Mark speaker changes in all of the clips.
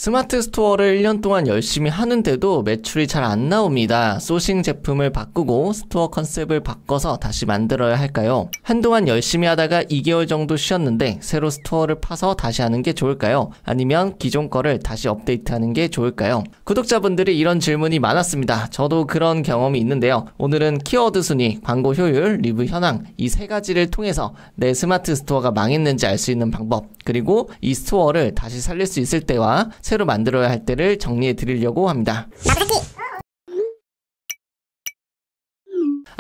Speaker 1: 스마트 스토어를 1년 동안 열심히 하는데도 매출이 잘 안 나옵니다. 소싱 제품을 바꾸고 스토어 컨셉을 바꿔서 다시 만들어야 할까요? 한동안 열심히 하다가 2개월 정도 쉬었는데 새로 스토어를 파서 다시 하는 게 좋을까요? 아니면 기존 거를 다시 업데이트하는 게 좋을까요? 구독자분들이 이런 질문이 많았습니다. 저도 그런 경험이 있는데요. 오늘은 키워드 순위, 광고 효율, 리뷰 현황 이 세 가지를 통해서 내 스마트 스토어가 망했는지 알 수 있는 방법, 그리고 이 스토어를 다시 살릴 수 있을 때와 새로 만들어야 할 때를 정리해 드리려고 합니다.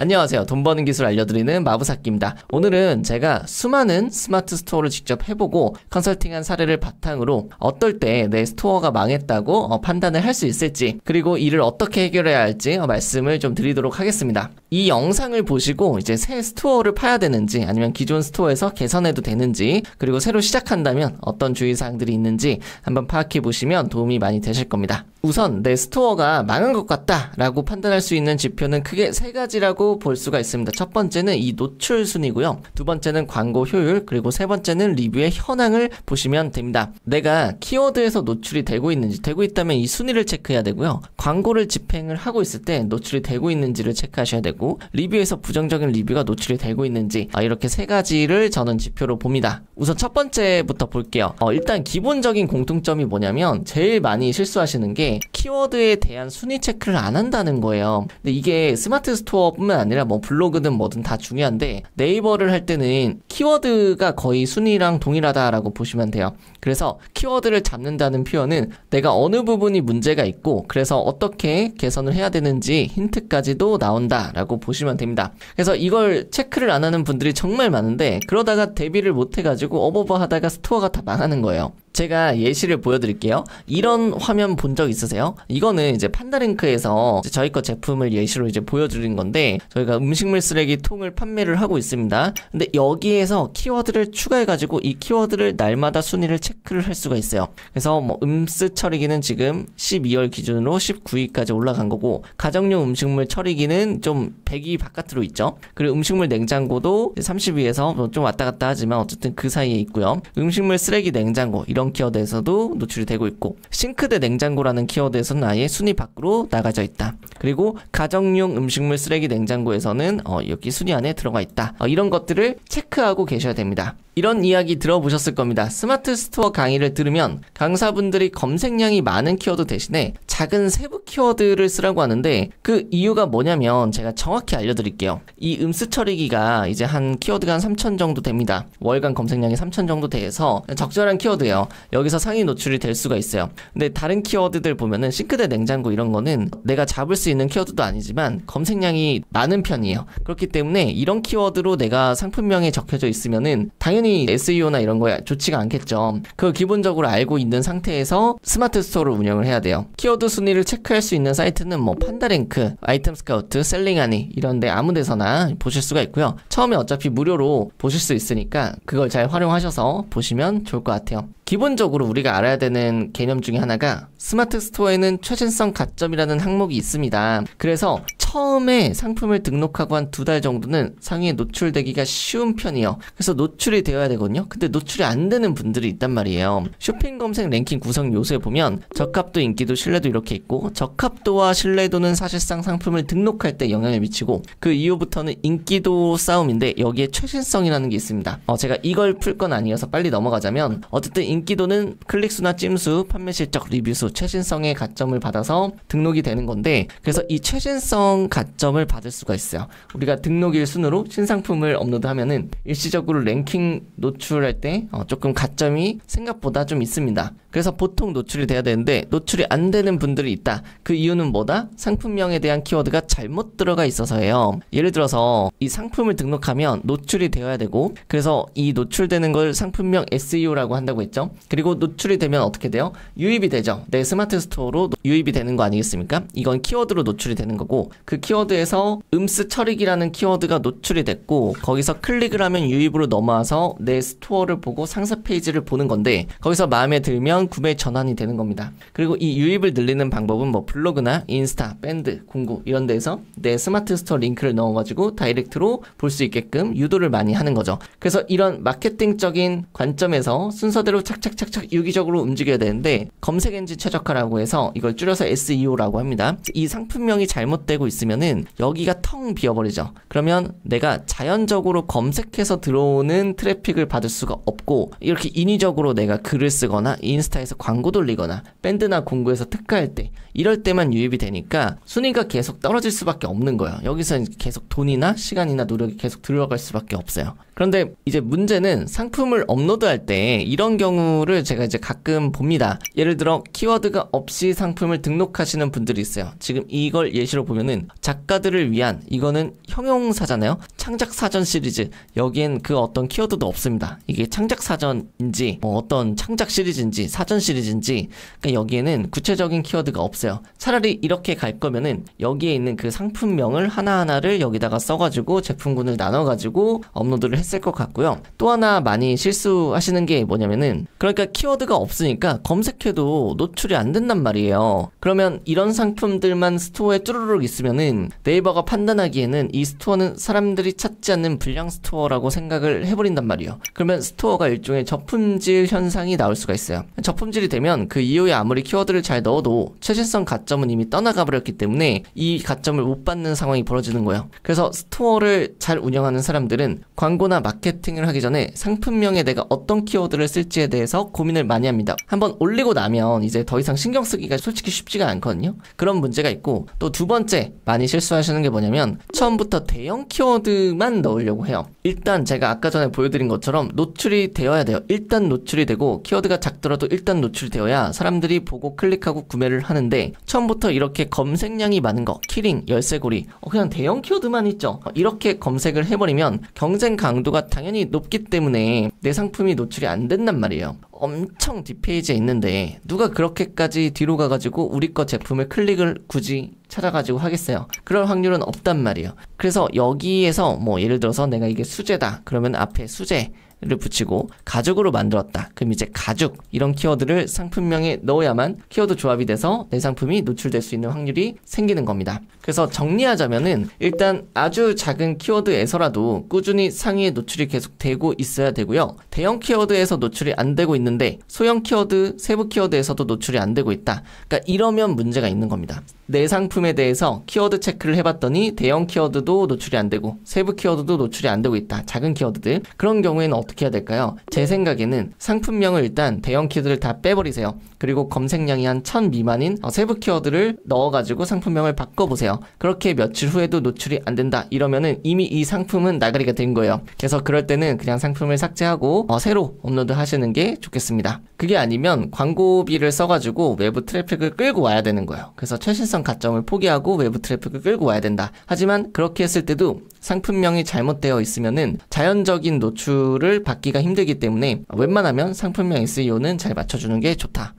Speaker 1: 안녕하세요. 돈 버는 기술 알려드리는 마부사키입니다. 오늘은 제가 수많은 스마트 스토어를 직접 해보고 컨설팅한 사례를 바탕으로 어떨 때 내 스토어가 망했다고 판단을 할 수 있을지, 그리고 이를 어떻게 해결해야 할지 말씀을 좀 드리도록 하겠습니다. 이 영상을 보시고 이제 새 스토어를 파야 되는지 아니면 기존 스토어에서 개선해도 되는지, 그리고 새로 시작한다면 어떤 주의사항들이 있는지 한번 파악해 보시면 도움이 많이 되실 겁니다. 우선 내 스토어가 망한 것 같다 라고 판단할 수 있는 지표는 크게 세 가지라고 볼 수가 있습니다. 첫 번째는 이 노출 순위고요. 두 번째는 광고 효율, 그리고 세 번째는 리뷰의 현황을 보시면 됩니다. 내가 키워드에서 노출이 되고 있는지, 되고 있다면 이 순위를 체크해야 되고요. 광고를 집행을 하고 있을 때 노출이 되고 있는지를 체크하셔야 되고, 리뷰에서 부정적인 리뷰가 노출이 되고 있는지, 이렇게 세 가지를 저는 지표로 봅니다. 우선 첫 번째부터 볼게요. 일단 기본적인 공통점이 뭐냐면 제일 많이 실수하시는 게 키워드에 대한 순위 체크를 안 한다는 거예요. 근데 이게 스마트 스토어뿐만 아니라 뭐 블로그든 뭐든 다 중요한데, 네이버를 할 때는 키워드가 거의 순위랑 동일하다라고 보시면 돼요. 그래서 키워드를 잡는다는 표현은 내가 어느 부분이 문제가 있고 그래서 어떻게 개선을 해야 되는지 힌트까지도 나온다라고 보시면 됩니다. 그래서 이걸 체크를 안 하는 분들이 정말 많은데, 그러다가 대비를 못 해가지고 어버버 하다가 스토어가 다 망하는 거예요. 제가 예시를 보여드릴게요. 이런 화면 본 적 있으세요? 이거는 이제 판다링크에서 저희 거 제품을 예시로 이제 보여드린 건데, 저희가 음식물 쓰레기 통을 판매를 하고 있습니다. 근데 여기에서 키워드를 추가해가지고 이 키워드를 날마다 순위를 체크를 할 수가 있어요. 그래서 뭐 음스 처리기는 지금 12월 기준으로 19위까지 올라간 거고, 가정용 음식물 처리기는 좀 100위 바깥으로 있죠. 그리고 음식물 냉장고도 30위에서 좀 왔다 갔다 하지만 어쨌든 그 사이에 있고요. 음식물 쓰레기 냉장고 이런 키워드에서도 노출이 되고 있고, 싱크대 냉장고라는 키워드에서는 아예 순위 밖으로 나가져 있다. 그리고 가정용 음식물 쓰레기 냉장고에서는 여기 순위 안에 들어가 있다. 이런 것들을 체크하고 계셔야 됩니다. 이런 이야기 들어보셨을 겁니다. 스마트 스토어 강의를 들으면 강사분들이 검색량이 많은 키워드 대신에 작은 세부 키워드를 쓰라고 하는데, 그 이유가 뭐냐면 제가 정확히 알려드릴게요. 이 음스 처리기가 이제 한 키워드가 한 3,000 정도 됩니다. 월간 검색량이 3,000 정도 돼서 적절한 키워드예요. 여기서 상위 노출이 될 수가 있어요. 근데 다른 키워드들 보면은 싱크대 냉장고 이런 거는 내가 잡을 수 있는 키워드도 아니지만 검색량이 많은 편이에요. 그렇기 때문에 이런 키워드로 내가 상품명에 적혀져 있으면은 당연히 SEO나 이런 거에 좋지가 않겠죠. 그걸 기본적으로 알고 있는 상태에서 스마트 스토어를 운영을 해야 돼요. 키워드 순위를 체크할 수 있는 사이트는 뭐 판다랭크, 아이템 스카우트, 셀링하니 이런데 아무 데서나 보실 수가 있고요. 처음에 어차피 무료로 보실 수 있으니까 그걸 잘 활용하셔서 보시면 좋을 것 같아요. 기본적으로 우리가 알아야 되는 개념 중에 하나가 스마트 스토어에는 최신성 가점이라는 항목이 있습니다. 그래서 처음에 상품을 등록하고 한 2달 정도는 상위에 노출되기가 쉬운 편이에요. 그래서 노출이 되어야 되거든요. 근데 노출이 안 되는 분들이 있단 말이에요. 쇼핑 검색 랭킹 구성 요소에 보면 적합도, 인기도, 신뢰도 이렇게 있고, 적합도와 신뢰도는 사실상 상품을 등록할 때 영향을 미치고, 그 이후부터는 인기도 싸움인데 여기에 최신성이라는 게 있습니다. 제가 이걸 풀 건 아니어서 빨리 넘어가자면, 어쨌든 인기도는 클릭수나 찜수, 판매 실적, 리뷰수, 최신성의 가점을 받아서 등록이 되는 건데, 그래서 이 최신성 가점을 받을 수가 있어요. 우리가 등록일 순으로 신상품을 업로드하면은 일시적으로 랭킹 노출할 때 조금 가점이 생각보다 좀 있습니다. 그래서 보통 노출이 돼야 되는데 노출이 안 되는 분들이 있다. 그 이유는 뭐다? 상품명에 대한 키워드가 잘못 들어가 있어서예요. 예를 들어서 이 상품을 등록하면 노출이 되어야 되고, 그래서 이 노출되는 걸 상품명 SEO라고 한다고 했죠. 그리고 노출이 되면 어떻게 돼요? 유입이 되죠. 내 스마트 스토어로 유입이 되는 거 아니겠습니까? 이건 키워드로 노출이 되는 거고, 그 키워드에서 음스 처리기라는 키워드가 노출이 됐고, 거기서 클릭을 하면 유입으로 넘어와서 내 스토어를 보고 상세 페이지를 보는 건데, 거기서 마음에 들면 구매 전환이 되는 겁니다. 그리고 이 유입을 늘리는 있는 방법은 뭐 블로그나 인스타, 밴드, 공구 이런 데서 내 스마트 스토어 링크를 넣어가지고 다이렉트로 볼 수 있게끔 유도를 많이 하는 거죠. 그래서 이런 마케팅적인 관점에서 순서대로 착착착착 유기적으로 움직여야 되는데 검색 엔진 최적화라고 해서 이걸 줄여서 SEO라고 합니다. 이 상품명이 잘못되고 있으면은 여기가 텅 비어버리죠. 그러면 내가 자연적으로 검색해서 들어오는 트래픽을 받을 수가 없고 이렇게 인위적으로 내가 글을 쓰거나 인스타에서 광고 돌리거나 밴드나 공구에서 특가할 때 이럴 때만 유입이 되니까 순위가 계속 떨어질 수밖에 없는 거예요. 여기서 계속 돈이나 시간이나 노력이 계속 들어갈 수밖에 없어요. 그런데 이제 문제는 상품을 업로드할 때 이런 경우를 제가 이제 가끔 봅니다. 예를 들어 키워드가 없이 상품을 등록하시는 분들이 있어요. 지금 이걸 예시로 보면은 작가들을 위한 이거는 형용사잖아요. 창작사전 시리즈. 여기엔 그 어떤 키워드도 없습니다. 이게 창작사전인지 뭐 어떤 창작 시리즈인지 사전 시리즈인지 그러니까 여기에는 구체적인 키워드가 없어요. 차라리 이렇게 갈 거면은 여기에 있는 그 상품명을 하나하나를 여기다가 써가지고 제품군을 나눠가지고 업로드를 했을 것 같고요. 또 하나 많이 실수하시는 게 뭐냐면은 그러니까 키워드가 없으니까 검색해도 노출이 안 된단 말이에요. 그러면 이런 상품들만 스토어에 쭈루룩 있으면은 네이버가 판단하기에는 이 스토어는 사람들이 찾지 않는 불량 스토어라고 생각을 해버린단 말이에요. 그러면 스토어가 일종의 저품질 현상이 나올 수가 있어요. 저품질이 되면 그 이후에 아무리 키워드를 잘 넣어도 최신성 가점은 이미 떠나가 버렸기 때문에 이 가점을 못 받는 상황이 벌어지는 거예요. 그래서 스토어를 잘 운영하는 사람들은 광고나 마케팅을 하기 전에 상품명에 내가 어떤 키워드를 쓸지에 대해서 고민을 많이 합니다. 한번 올리고 나면 이제 더 이상 신경 쓰기가 솔직히 쉽지가 않거든요. 그런 문제가 있고 또 두 번째 많이 실수하시는 게 뭐냐면 처음부터 대형 키워드만 넣으려고 해요. 일단 제가 아까 전에 보여드린 것처럼 노출이 되어야 돼요. 일단 노출이 되고 키워드가 작더라도 일단 노출이 되어야 사람들이 보고 클릭하고 구매를 하는데 처음부터 이렇게 검색량이 많은 거 키링, 열쇠고리 그냥 대형 키워드만 있죠. 이렇게 검색을 해버리면 경쟁 강도가 당연히 높기 때문에 내 상품이 노출이 안 된단 말이에요. 엄청 뒷페이지에 있는데 누가 그렇게까지 뒤로 가가지고 우리 거 제품을 클릭을 굳이 찾아가지고 하겠어요. 그럴 확률은 없단 말이에요. 그래서 여기에서 뭐 예를 들어서 내가 이게 수제다 그러면 앞에 수제 를 붙이고 가죽으로 만들었다. 그럼 이제 가죽 이런 키워드를 상품명에 넣어야만 키워드 조합이 돼서 내 상품이 노출될 수 있는 확률이 생기는 겁니다. 그래서 정리하자면은 일단 아주 작은 키워드에서라도 꾸준히 상위에 노출이 계속 되고 있어야 되고요. 대형 키워드에서 노출이 안 되고 있는데 소형 키워드, 세부 키워드에서도 노출이 안 되고 있다. 그러니까 이러면 문제가 있는 겁니다. 내 상품에 대해서 키워드 체크를 해봤더니 대형 키워드도 노출이 안 되고 세부 키워드도 노출이 안 되고 있다. 작은 키워드들. 그런 경우에는 어떻게 해야 될까요? 제 생각에는 상품명을 일단 대형 키워드를 다 빼버리세요. 그리고 검색량이 한 1000 미만인 세부 키워드를 넣어가지고 상품명을 바꿔보세요. 그렇게 며칠 후에도 노출이 안 된다. 이러면은 이미 이 상품은 나가리가 된 거예요. 그래서 그럴 때는 그냥 상품을 삭제하고 새로 업로드 하시는 게 좋겠습니다. 그게 아니면 광고비를 써가지고 외부 트래픽을 끌고 와야 되는 거예요. 그래서 최신성 가점을 포기하고 외부 트래픽을 끌고 와야 된다. 하지만 그렇게 했을 때도 상품명이 잘못되어 있으면은 자연적인 노출을 받기가 힘들기 때문에 웬만하면 상품명 SEO는 잘 맞춰주는 게 좋다.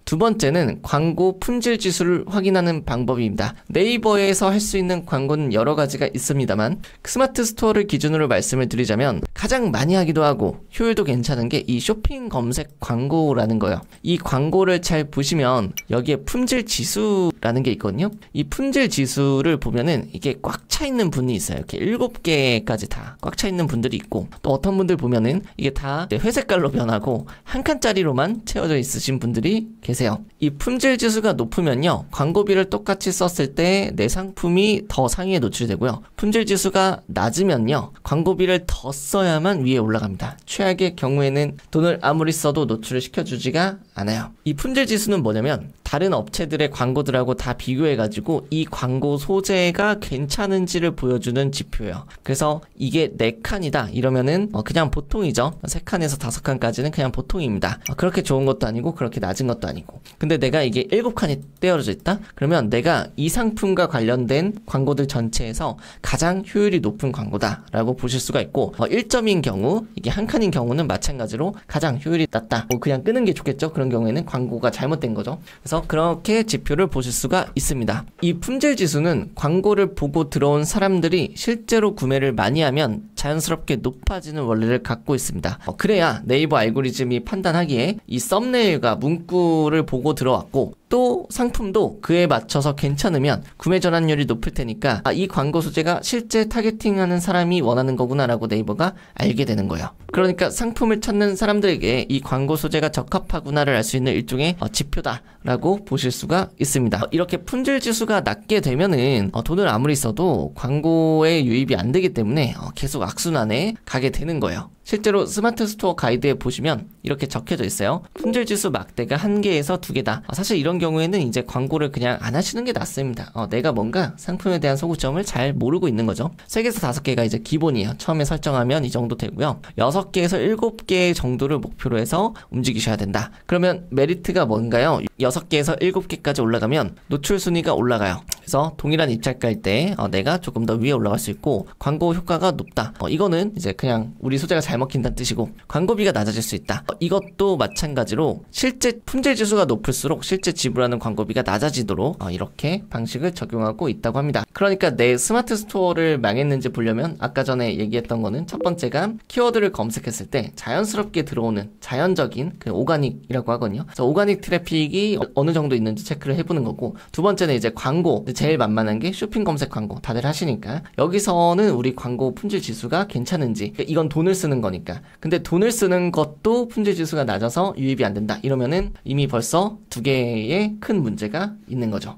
Speaker 1: 두 번째는 광고 품질 지수를 확인하는 방법입니다. 네이버에서 할 수 있는 광고는 여러 가지가 있습니다만 스마트 스토어를 기준으로 말씀을 드리자면 가장 많이 하기도 하고 효율도 괜찮은 게 이 쇼핑 검색 광고라는 거예요. 이 광고를 잘 보시면 여기에 품질 지수라는 게 있거든요. 이 품질 지수를 보면은 이게 꽉 차 있는 분이 있어요. 이렇게 7개까지 다 꽉 차 있는 분들이 있고 또 어떤 분들 보면은 이게 다 회색깔로 변하고 한 칸짜리로만 채워져 있으신 분들이 계세요. 이 품질 지수가 높으면요 광고비를 똑같이 썼을 때 내 상품이 더 상위에 노출되고요. 품질 지수가 낮으면요 광고비를 더 써야만 위에 올라갑니다. 최악의 경우에는 돈을 아무리 써도 노출을 시켜주지가 않아요. 이 품질 지수는 뭐냐면 다른 업체들의 광고들하고 다 비교해가지고 이 광고 소재가 괜찮은지를 보여주는 지표예요. 그래서 이게 4칸이다 이러면은 그냥 보통이죠. 3칸에서 5칸까지는 그냥 보통입니다. 그렇게 좋은 것도 아니고 그렇게 낮은 것도 아니고. 근데 내가 이게 7칸이 떼어져 있다? 그러면 내가 이 상품과 관련된 광고들 전체에서 가장 효율이 높은 광고다 라고 보실 수가 있고 1점인 경우 이게 한 칸인 경우는 마찬가지로 가장 효율이 낮다. 그냥 끄는 게 좋겠죠. 그런 경우에는 광고가 잘못된 거죠. 그래서 그렇게 지표를 보실 수가 있습니다. 이 품질 지수는 광고를 보고 들어온 사람들이 실제로 구매를 많이 하면 자연스럽게 높아지는 원리를 갖고 있습니다. 그래야 네이버 알고리즘이 판단하기에 이 썸네일과 문구를 광고를 보고 들어왔고 또 상품도 그에 맞춰서 괜찮으면 구매 전환율이 높을 테니까 이 광고 소재가 실제 타겟팅하는 사람이 원하는 거구나라고 네이버가 알게 되는 거예요. 그러니까 상품을 찾는 사람들에게 이 광고 소재가 적합하구나를 알 수 있는 일종의 지표다라고 보실 수가 있습니다. 이렇게 품질 지수가 낮게 되면은 돈을 아무리 써도 광고에 유입이 안 되기 때문에 계속 악순환에 가게 되는 거예요. 실제로 스마트 스토어 가이드에 보시면 이렇게 적혀져 있어요. 품질 지수 막대가 1개에서 2개다. 사실 이런 경우에는 이제 광고를 그냥 안 하시는 게 낫습니다. 내가 뭔가 상품에 대한 소구점을 잘 모르고 있는 거죠. 3개에서 5개가 이제 기본이에요. 처음에 설정하면 이 정도 되고요. 6개에서 7개 정도를 목표로 해서 움직이셔야 된다. 그러면 메리트가 뭔가요? 6개에서 7개까지 올라가면 노출 순위가 올라가요. 그래서 동일한 입찰가일 때 내가 조금 더 위에 올라갈 수 있고 광고 효과가 높다. 이거는 이제 그냥 우리 소재가 잘 먹힌다는 뜻이고 광고비가 낮아질 수 있다. 이것도 마찬가지로 실제 품질 지수가 높을수록 실제 지불하는 광고비가 낮아지도록 이렇게 방식을 적용하고 있다고 합니다. 그러니까 내 스마트 스토어를 망했는지 보려면 아까 전에 얘기했던 거는 첫 번째가 키워드를 검색했을 때 자연스럽게 들어오는 자연적인 그 오가닉이라고 하거든요. 그래서 오가닉 트래픽이 어느 정도 있는지 체크를 해보는 거고, 두 번째는 이제 광고, 제일 만만한 게 쇼핑 검색 광고 다들 하시니까 여기서는 우리 광고 품질 지수가 괜찮은지, 이건 돈을 쓰는 거니까. 근데 돈을 쓰는 것도 품질 지수가 낮아서 유입이 안 된다 이러면은 이미 벌써 2개의 큰 문제가 있는 거죠.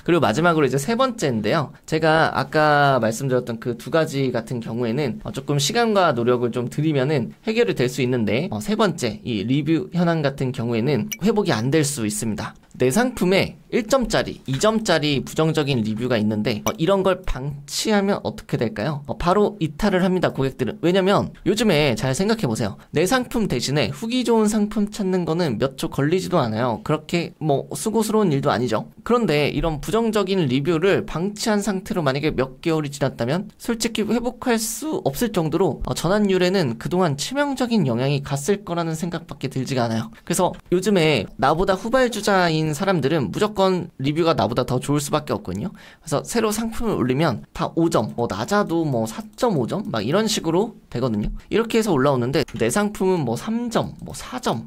Speaker 1: 그리고 마지막으로 이제 3번째인데요. 제가 아까 말씀드렸던 그 2가지 같은 경우에는 조금 시간과 노력을 좀 들이면은 해결이 될 수 있는데, 3번째 이 리뷰 현황 같은 경우에는 회복이 안 될 수 있습니다. 내 상품에 1점짜리, 2점짜리 부정적인 리뷰가 있는데 이런 걸 방치하면 어떻게 될까요? 바로 이탈을 합니다, 고객들은. 왜냐면 요즘에 잘 생각해보세요. 내 상품 대신에 후기 좋은 상품 찾는 거는 몇 초 걸리지도 않아요. 그렇게 수고스러운 일도 아니죠. 그런데 이런 부정적인 리뷰를 방치한 상태로 만약에 몇 개월이 지났다면 솔직히 회복할 수 없을 정도로 전환율에는 그동안 치명적인 영향이 갔을 거라는 생각밖에 들지가 않아요. 그래서 요즘에 나보다 후발주자인 사람들은 무조건 리뷰가 나보다 더 좋을 수밖에 없거든요. 그래서 새로 상품을 올리면 다 5점, 낮아도 4.5점 막 이런 식으로 되거든요. 이렇게 해서 올라오는데 내 상품은 3점, 4점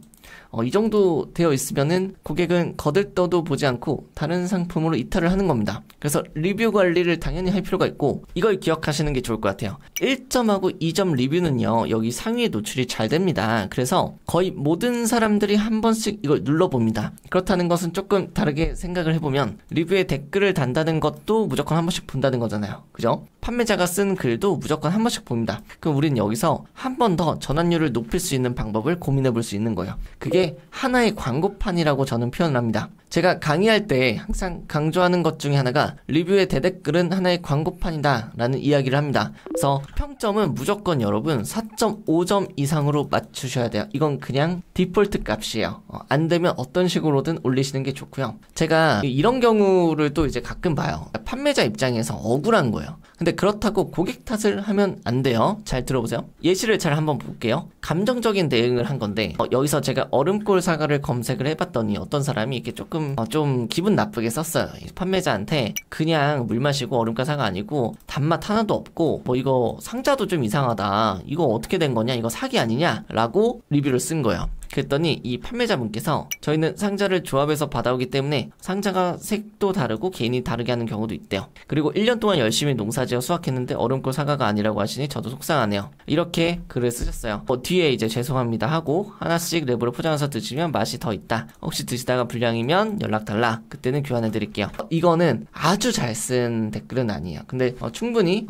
Speaker 1: 이 정도 되어 있으면은 고객은 거들떠도 보지 않고 다른 상품으로 이탈을 하는 겁니다. 그래서 리뷰 관리를 당연히 할 필요가 있고, 이걸 기억하시는 게 좋을 것 같아요. 1점하고 2점 리뷰는요, 여기 상위에 노출이 잘 됩니다. 그래서 거의 모든 사람들이 한 번씩 이걸 눌러봅니다. 그렇다는 것은 조금 다르게 생각을 해보면 리뷰에 댓글을 단다는 것도 무조건 한 번씩 본다는 거잖아요. 그죠? 판매자가 쓴 글도 무조건 한 번씩 봅니다. 그럼 우린 여기서 한 번 더 전환율을 높일 수 있는 방법을 고민해 볼 수 있는 거예요. 그게 하나의 광고판이라고 저는 표현을 합니다. 제가 강의할 때 항상 강조하는 것 중에 하나가 리뷰의 대댓글은 하나의 광고판이다 라는 이야기를 합니다. 그래서 평점은 무조건 여러분 4.5점 이상으로 맞추셔야 돼요. 이건 그냥 디폴트 값이에요. 안 되면 어떤 식으로든 올리시는 게 좋고요. 제가 이런 경우를 또 이제 가끔 봐요. 판매자 입장에서 억울한 거예요. 근데 그렇다고 고객 탓을 하면 안 돼요. 잘 들어보세요. 예시를 잘 한번 볼게요. 감정적인 대응을 한 건데 여기서 제가 얼음골 사과를 검색을 해봤더니 어떤 사람이 이렇게 좀 기분 나쁘게 썼어요. 판매자한테 그냥 물 마시고 얼음골 사과 아니고 단맛 하나도 없고 이거 상자도 좀 이상하다. 이거 어떻게 된 거냐? 이거 사기 아니냐? 라고 리뷰를 쓴 거예요. 그랬더니 이 판매자분께서 저희는 상자를 조합해서 받아오기 때문에 상자가 색도 다르고 개인이 다르게 하는 경우도 있대요. 그리고 1년 동안 열심히 농사지어 수확했는데 얼음골 사과가 아니라고 하시니 저도 속상하네요. 이렇게 글을 쓰셨어요. 뒤에 이제 죄송합니다 하고 하나씩 랩으로 포장해서 드시면 맛이 더 있다. 혹시 드시다가 불량이면 연락 달라. 그때는 교환해 드릴게요. 이거는 아주 잘 쓴 댓글은 아니에요. 근데 충분히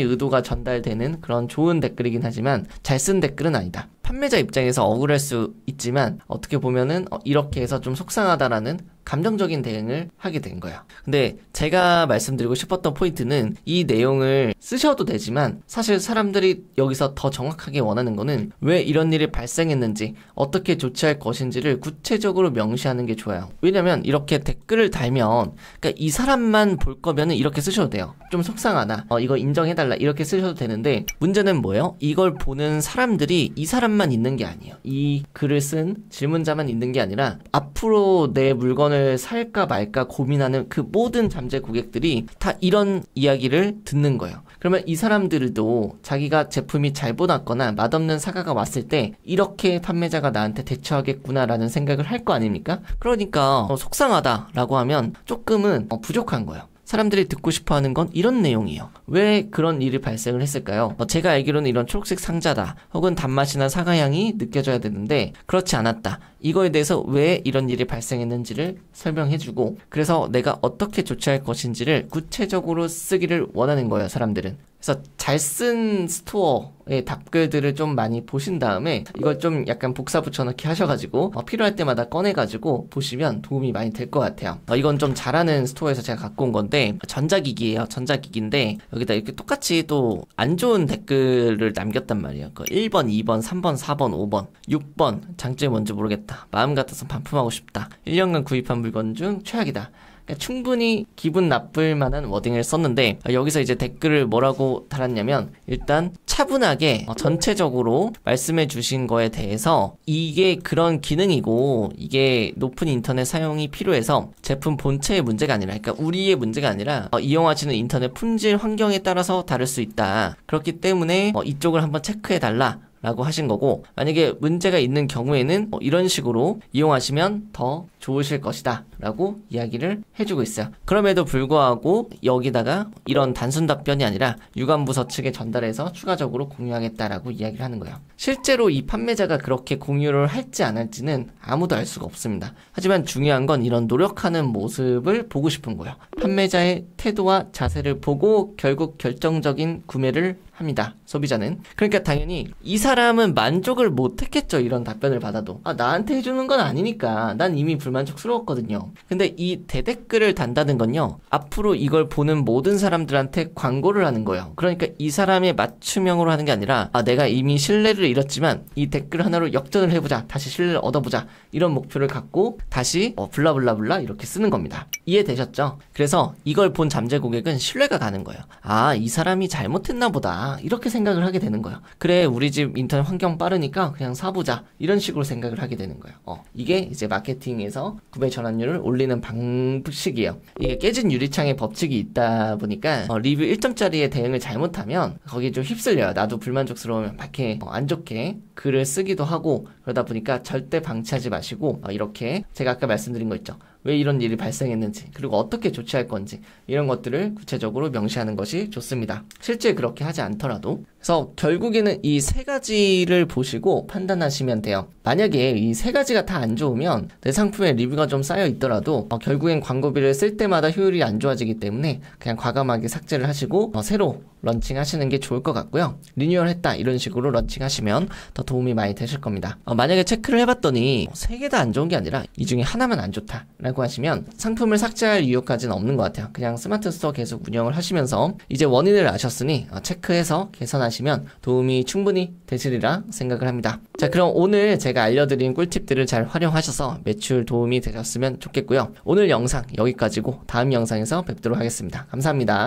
Speaker 1: 의도가 전달되는 그런 좋은 댓글이긴 하지만 잘 쓴 댓글은 아니다. 판매자 입장에서 억울할 수 있지만 어떻게 보면은 이렇게 해서 좀 속상하다라는 감정적인 대응을 하게 된 거예요. 근데 제가 말씀드리고 싶었던 포인트는 이 내용을 쓰셔도 되지만 사실 사람들이 여기서 더 정확하게 원하는 거는 왜 이런 일이 발생했는지 어떻게 조치할 것인지를 구체적으로 명시하는 게 좋아요. 왜냐면 이렇게 댓글을 달면 그러니까 이 사람만 볼 거면은 이렇게 쓰셔도 돼요. 좀 속상하다. 이거 인정해달라. 이렇게 쓰셔도 되는데 문제는 뭐예요? 이걸 보는 사람들이 이 사람만 있는 게 아니에요. 이 글을 쓴 질문자만 있는 게 아니라 앞으로 내 물건을 물건을 살까 말까 고민하는 그 모든 잠재 고객들이 다 이런 이야기를 듣는 거예요. 그러면 이 사람들도 자기가 제품이 잘못 왔거나 맛없는 사과가 왔을 때 이렇게 판매자가 나한테 대처하겠구나라는 생각을 할 거 아닙니까? 그러니까 속상하다라고 하면 조금은 부족한 거예요. 사람들이 듣고 싶어 하는 건 이런 내용이에요. 왜 그런 일이 발생을 했을까요? 제가 알기로는 이런 초록색 상자다, 혹은 단맛이나 사과향이 느껴져야 되는데 그렇지 않았다. 이거에 대해서 왜 이런 일이 발생했는지를 설명해주고, 그래서 내가 어떻게 조치할 것인지를 구체적으로 쓰기를 원하는 거예요, 사람들은. 그래서 잘 쓴 스토어의 답글들을 좀 많이 보신 다음에 이걸 좀 약간 복사 붙여넣기 하셔가지고 필요할 때마다 꺼내가지고 보시면 도움이 많이 될 것 같아요. 이건 좀 잘하는 스토어에서 제가 갖고 온 건데, 전자기기예요. 전자기기인데 여기다 이렇게 똑같이 또 안 좋은 댓글을 남겼단 말이에요. 1번, 2번, 3번, 4번, 5번, 6번 장점이 뭔지 모르겠다. 마음 같아서 반품하고 싶다. 1년간 구입한 물건 중 최악이다. 그러니까 충분히 기분 나쁠 만한 워딩을 썼는데, 여기서 이제 댓글을 뭐라고 달았냐면, 일단 차분하게 전체적으로 말씀해 주신 거에 대해서 이게 그런 기능이고 이게 높은 인터넷 사용이 필요해서 제품 본체의 문제가 아니라, 그러니까 우리의 문제가 아니라 이용하시는 인터넷 품질 환경에 따라서 다를 수 있다. 그렇기 때문에 이쪽을 한번 체크해 달라 라고 하신 거고, 만약에 문제가 있는 경우에는 이런 식으로 이용하시면 더 좋으실 것이다 라고 이야기를 해주고 있어요. 그럼에도 불구하고 여기다가 이런 단순 답변이 아니라 유관부서 측에 전달해서 추가적으로 공유하겠다라고 이야기를 하는 거예요. 실제로 이 판매자가 그렇게 공유를 할지 안 할지는 아무도 알 수가 없습니다. 하지만 중요한 건 이런 노력하는 모습을 보고 싶은 거예요. 판매자의 태도와 자세를 보고 결국 결정적인 구매를 합니다, 소비자는. 그러니까 당연히 이 사람은 만족을 못 했겠죠. 이런 답변을 받아도 나한테 해주는 건 아니니까 난 이미 불만족스러웠거든요. 근데 이 대댓글을 단다는 건요, 앞으로 이걸 보는 모든 사람들한테 광고를 하는 거예요. 그러니까 이 사람의 맞춤형으로 하는 게 아니라 내가 이미 신뢰를 잃었지만 이 댓글 하나로 역전을 해보자, 다시 신뢰를 얻어보자, 이런 목표를 갖고 다시 블라블라블라 이렇게 쓰는 겁니다. 이해되셨죠? 그래서 이걸 본 잠재 고객은 신뢰가 가는 거예요. 이 사람이 잘못했나 보다, 이렇게 생각을 하게 되는 거예요. 그래, 우리 집 인터넷 환경 빠르니까 그냥 사보자, 이런 식으로 생각을 하게 되는 거예요. 이게 이제 마케팅에서 구매 전환율을 올리는 방식이에요. 이게 깨진 유리창의 법칙이 있다 보니까 리뷰 1점짜리의 대응을 잘못하면 거기에 좀 휩쓸려요. 나도 불만족스러우면 막 이렇게 안 좋게 글을 쓰기도 하고, 그러다 보니까 절대 방치하지 마시고 이렇게 제가 아까 말씀드린 거 있죠. 왜 이런 일이 발생했는지, 그리고 어떻게 조치할 건지, 이런 것들을 구체적으로 명시하는 것이 좋습니다. 실제 그렇게 하지 않더라도. 그래서 결국에는 이 세 가지를 보시고 판단하시면 돼요. 만약에 이 세 가지가 다 안 좋으면 내 상품에 리뷰가 좀 쌓여 있더라도 결국엔 광고비를 쓸 때마다 효율이 안 좋아지기 때문에 그냥 과감하게 삭제를 하시고 새로 런칭하시는 게 좋을 것 같고요. 리뉴얼 했다, 이런 식으로 런칭하시면 더 도움이 많이 되실 겁니다. 만약에 체크를 해봤더니 세 개 다 안 좋은 게 아니라 이 중에 하나만 안 좋다 라고 하시면 상품을 삭제할 이유까지는 없는 것 같아요. 그냥 스마트 스토어 계속 운영을 하시면서 이제 원인을 아셨으니 체크해서 개선하시면 도움이 충분히 되시리라 생각을 합니다. 자, 그럼 오늘 제가 알려드린 꿀팁들을 잘 활용하셔서 매출 도움이 되셨으면 좋겠고요. 오늘 영상 여기까지고 다음 영상에서 뵙도록 하겠습니다. 감사합니다.